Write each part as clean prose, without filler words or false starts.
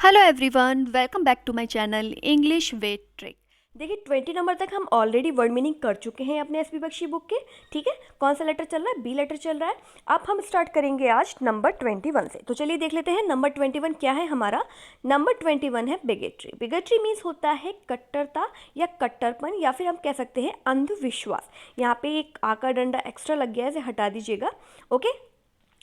Hello everyone, welcome back to my channel English with trick. देखिए 20 number तक हम already word meaning कर चुके हैं अपने एसबी बख्शी बुक के। ठीक है, कौन सा लेटर चल रहा है? बी लेटर चल रहा है। अब हम स्टार्ट करेंगे आज नंबर 21 से। तो चलिए देख लेते हैं नंबर 21 क्या है हमारा। नंबर 21 है बिगेट्री। बिगेट्री मीन्स होता है कट्टरता या कट्टरपन, या फिर हम कह सकते हैं अंधविश्वास। यहाँ पे एक आका डंडा एक्स्ट्रा लग गया है, इसे हटा दीजिएगा। ओके,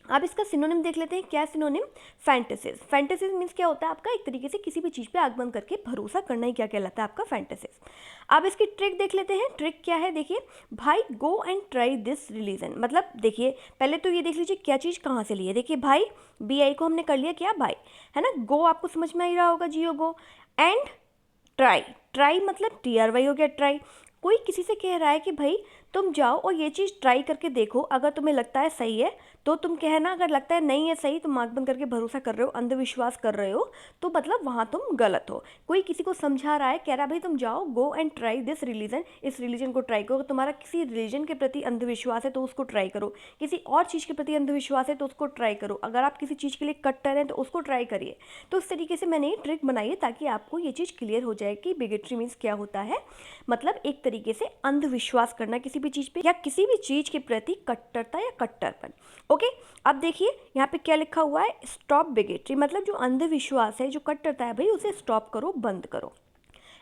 अब इसका सिनोनिम देख लेते हैं। क्या सिनोनिम? फैंटेसीज। फैंटेसीज मीन्स क्या होता है आपका? एक तरीके से किसी भी चीज़ पे आंख बंद करके भरोसा करना ही क्या कहलाता है आपका? फैंटेसीज। अब इसकी ट्रिक देख लेते हैं। ट्रिक क्या है? देखिए भाई, go and try this religion. मतलब देखिए पहले तो ये देख लीजिए क्या चीज़ कहाँ से ली है। देखिए भाई, बी आई को हमने कर लिया क्या? भाई, है ना। गो आपको समझ में आ ही रहा होगा, जियो गो। एंड ट्राई, ट्राई मतलब TRY हो गया, ट्राई। कोई किसी से कह रहा है कि भाई तुम जाओ और ये चीज़ ट्राई करके देखो, अगर तुम्हें लगता है सही है तो तुम कहना, अगर लगता है नहीं है सही, तुम आंख बंद करके भरोसा कर रहे हो, अंधविश्वास कर रहे हो, तो मतलब वहाँ तुम गलत हो। कोई किसी को समझा रहा है, कह रहा है भाई तुम जाओ, go and try this religion, इस रिलीजन को ट्राई करो। तुम्हारा किसी रिलीजन के प्रति अंधविश्वास है तो उसको ट्राई करो, किसी और चीज़ के प्रति अंधविश्वास है तो उसको ट्राई करो, अगर आप किसी चीज़ के लिए कट्टर हैं तो उसको ट्राई करिए। तो उस तरीके से मैंने ये ट्रिक बनाई है ताकि आपको ये चीज़ क्लियर हो जाए कि बिगेट्री मीन्स क्या होता है। मतलब एक तरीके से अंधविश्वास करना किसी भी चीज़ पे, या किसी भी चीज़ के प्रति कट्टरता या कट्टरपन। ओके, अब देखिए यहाँ पे क्या लिखा हुआ है? Stop bigotry. मतलब जो अंधविश्वास है, जो कट्टरता है भाई, उसे स्टॉप करो, बंद करो।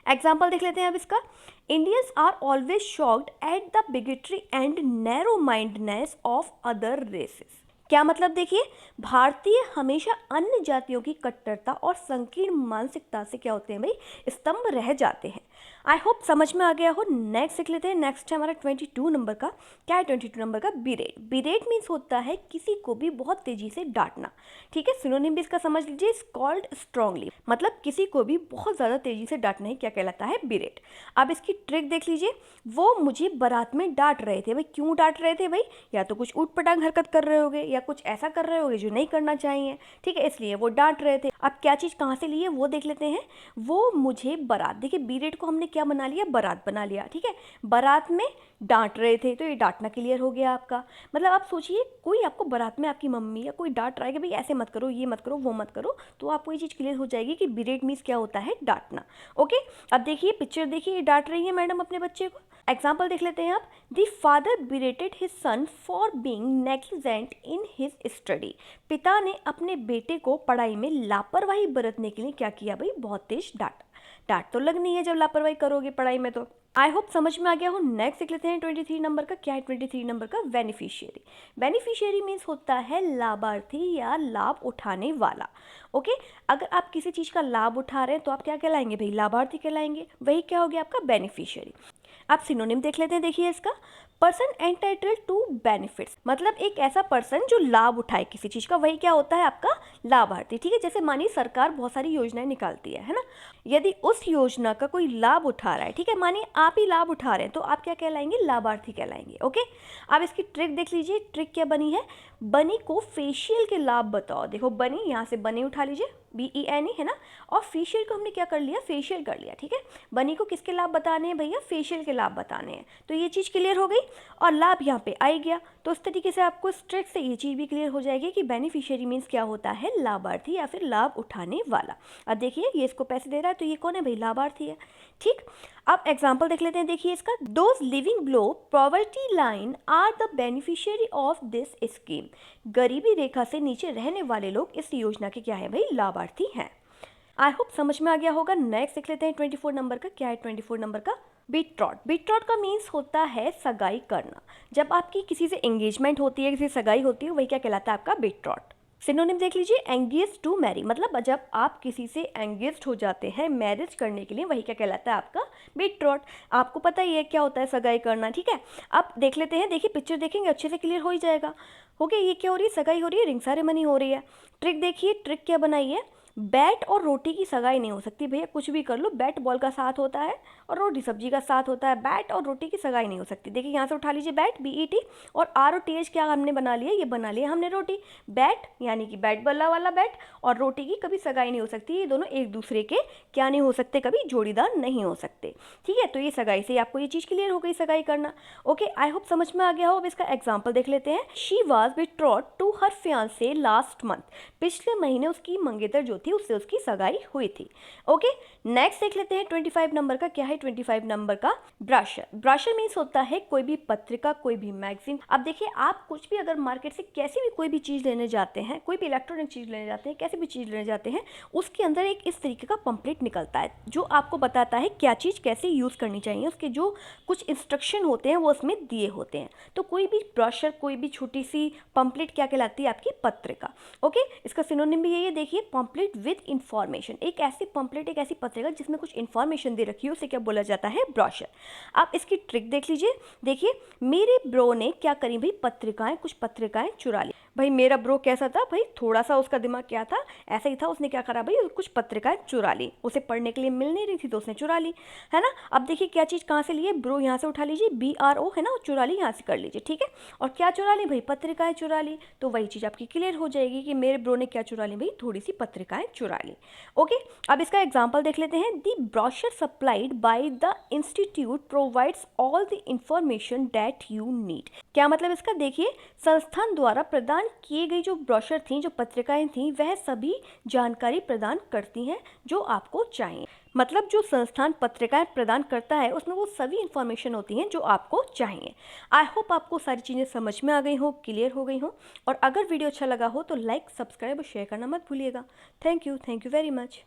एग्जाम्पल देख लेते हैं अब इसका। Indians are always shocked at the bigotry and narrow mindness of other races. क्या मतलब? देखिए भारतीय हमेशा अन्य जातियों की कट्टरता और संकीर्ण मानसिकता से क्या होते हैं भाई? स्तंभ रह जाते हैं। आई होप समझ में आ गया हो। नेक्स्ट देख लेते हैं। नेक्स्ट है हमारा 22 नंबर का। क्या है 22 नंबर का? बिरेट। बिरेट मीन्स होता है किसी को भी बहुत तेजी से डांटना। ठीक है, सिनोनिम भी इसका समझ लीजिए, स्कॉल्ड स्ट्रांगली। मतलब किसी को भी बहुत ज़्यादा तेजी से डांटना ही क्या कहलाता है? बिरेट। अब इसकी ट्रिक देख लीजिए। वो मुझे बारात में डांट रहे थे। भाई क्यों डांट रहे थे भाई? या तो कुछ ऊट पटांग हरकत कर रहे होगे, या कुछ ऐसा कर रहे होगे जो नहीं करना चाहिए। ठीक है, इसलिए वो डांट रहे थे। अब क्या चीज़ कहाँ से ली है वो देख लेते हैं। वो मुझे बारात, देखिए बिरेट को हमने क्या बना लिया? बारात बना लिया। ठीक है, बारात में डांट रहे थे, तो ये डांटना क्लियर हो गया आपका। मतलब आप सोचिए, कोई आपको बारात में आपकी मम्मी या कोई डांट रहा है कि भाई ऐसे मत करो, ये मत करो, वो मत करो, तो आपको ये चीज़ क्लियर हो जाएगी कि बिरेट मीन्स क्या होता है? डांटना। ओके, अब देखिए पिक्चर देखिए, ये डांट रही है मैडम अपने बच्चे को। एग्जाम्पल देख लेते हैं आप। The father berated his son for being negligent in his study. पिता ने अपने बेटे को पढ़ाई में लापरवाही बरतने के लिए क्या किया भाई? बहुत तेज डांटा। डांट तो लगनी है जब लापरवाही करोगे पढ़ाई में। तो आई होप समझ में आ गया हो। नेक्स्ट देख लेते हैं 23 नंबर का। क्या है 23 नंबर का? बेनिफिशियरी। बेनिफिशियरी मीन्स होता है लाभार्थी या लाभ उठाने वाला। ओके, अगर आप किसी चीज़ का लाभ उठा रहे हैं तो आप क्या कहलाएंगे भाई? लाभार्थी कहलाएंगे। वही क्या हो गया आपका? बेनिफिशियरी। आप सिनोनिम देख लेते हैं। देखिए इसका, पर्सन एंटाइटल्ड टू बेनिफिट्स। मतलब एक ऐसा पर्सन जो लाभ उठाए किसी चीज़ का, वही क्या होता है आपका? लाभार्थी। ठीक है, जैसे मानिए सरकार बहुत सारी योजनाएं निकालती है ना। यदि उस योजना का कोई लाभ उठा रहा है, ठीक है, मानिए आप ही लाभ उठा रहे हैं, तो आप क्या कहलाएंगे? लाभार्थी कहलाएंगे। ओके, अब इसकी ट्रिक देख लीजिए। ट्रिक क्या बनी है? बनी को फेशियल के लाभ बताओ। देखो बनी, यहाँ से बनी उठा लीजिए, BENE है ना, और फेशियल को हमने क्या कर लिया? फेशियल कर लिया। ठीक है, बनी को किसके लाभ बताने हैं भैया? फेशियल के लाभ बताने हैं। तो ये चीज़ क्लियर हो गई, और लाभ यहाँ पे आ गया। तो इस तरीके से आपको इस ट्रिक से ये चीज़ भी क्लियर हो जाएगी कि बेनिफिशियरी मीन्स क्या होता है? लाभार्थी या फिर लाभ उठाने वाला। अब देखिए ये इसको पैसे दे रहा है, तो ये कौन है भाई? लाभार्थी है। ठीक, अब एग्जाम्पल देख लेते हैं। देखिए इसका, those living below poverty line are the beneficiary of this scheme. गरीबी रेखा से नीचे रहने वाले लोग इस योजना के क्या है भाई? लाभार्थी हैं। आई होप समझ में आ गया होगा। नेक्स्ट देख लेते हैं 24 नंबर का। क्या है 24 नंबर का? बीट्रॉट। बीट्रॉट का मीन्स होता है सगाई करना। जब आपकी किसी से एंगेजमेंट होती है, किसी से सगाई होती है, वही क्या कहलाता है आपका? बीट्रॉट। सिनोनिम देख लीजिए। Engage to marry. मतलब जब आप किसी से एंगेज हो जाते हैं मैरिज करने के लिए, वही क्या कहलाता है आपका? बीट्रॉट। आपको पता ही है क्या होता है सगाई करना। ठीक है, अब देख लेते हैं। देखिए पिक्चर देखेंगे अच्छे से क्लियर हो ही जाएगा। ओके, ये क्या हो रही है? सगाई हो रही है, रिंग सेरेमनी हो रही है। ट्रिक देखिए, ट्रिक क्या बनाई है? बैट और रोटी की सगाई नहीं हो सकती भैया, कुछ भी कर लो। बैट बॉल का साथ होता है और रोटी सब्जी का साथ होता है। बैट और रोटी की सगाई नहीं हो सकती। देखिए यहाँ से उठा लीजिए बैट, BET, और ROTH क्या हमने बना लिया? ये बना लिया हमने रोटी। बैट यानी कि बैट बल्ला वाला बैट, और रोटी की कभी सगाई नहीं हो सकती। ये दोनों एक दूसरे के क्या नहीं हो सकते? कभी जोड़ीदार नहीं हो सकते। ठीक है, तो ये सगाई से आपको ये चीज़ क्लियर हो गई, सगाई करना। ओके, आई होप समझ में आ गया हो। अब इसका एग्जाम्पल देख लेते हैं। She was betrothed to her fiance last month. पिछले महीने उसकी मंगेतर जो थी उससे उसकी सगाई हुई थी। ओके, नेक्स्ट देख लेते हैं 25 नंबर का क्या है। 25 नंबर का ब्रोशर। ब्रोशर मीन्स होता है कोई भी पत्रिका, कोई भी मैगजीन। अब देखिए, आप कुछ भी अगर मार्केट से कैसी भी कोई भी चीज़ लेने जाते हैं, कोई भी इलेक्ट्रॉनिक चीज़ लेने जाते हैं, कैसी भी चीज़ लेने जाते हैं, उसके अंदर एक इस तरीके का पंपलेट निकलता है जो आपको बताता है क्या चीज़ कैसे यूज़ करनी चाहिए। उसके जो कुछ इंस्ट्रक्शन होते हैं वो उसमें दिए होते हैं। तो कोई भी ब्रोशर, कोई भी छोटी सी पंपलेट क्या कहलाती है? आपकी पत्रिका। ओके, इसका सिनोनिम भी यही है, देखिए, पंपलेट विद इंफॉर्मेशन। एक ऐसी पंपलेट, एक ऐसी पत्रिका जिसमें कुछ इंफॉर्मेशन दे रखी है, उसे क्या बोला जाता है? ब्रोशर। आप इसकी ट्रिक देख लीजिए। देखिए, मेरे ब्रो ने क्या करी भाई? पत्रिकाएं, कुछ पत्रिकाएं चुरा ली। भाई मेरा ब्रो कैसा था भाई? थोड़ा सा उसका दिमाग क्या था, ऐसा ही था। उसने क्या करा भाई? कुछ पत्रिकाएं चुरा ली। उसे पढ़ने के लिए मिल नहीं रही थी तो उसने चुरा ली, है ना। अब देखिए, क्या चीज़ कहाँ से ली है? ब्रो यहाँ से उठा लीजिए, BRO है ना, चुरा ली, यहाँ से कर लीजिए, ठीक है। और क्या चुरा ली भाई? पत्रिकाएं चुरा ली। तो वही चीज़ आपकी क्लियर हो जाएगी कि मेरे ब्रो ने क्या चुरा ली भाई? थोड़ी सी पत्रिकाएं चुरा ली। ओके, अब इसका एग्जाम्पल देख लेते हैं। The brochure supplied by the institute provides all the information that you need. क्या मतलब इसका? देखिए, संस्थान द्वारा प्रदान किए गई जो ब्रोशर थी, जो पत्रिकाएं थी, वह सभी जानकारी प्रदान करती हैं जो आपको चाहिए। मतलब जो संस्थान पत्रिकाएं प्रदान करता है उसमें वो सभी इंफॉर्मेशन होती हैं जो आपको चाहिए। आई होप आपको सारी चीज़ें समझ में आ गई हो, क्लियर हो गई हो। और अगर वीडियो अच्छा लगा हो तो लाइक, सब्सक्राइब और शेयर करना मत भूलिएगा। Thank you very much.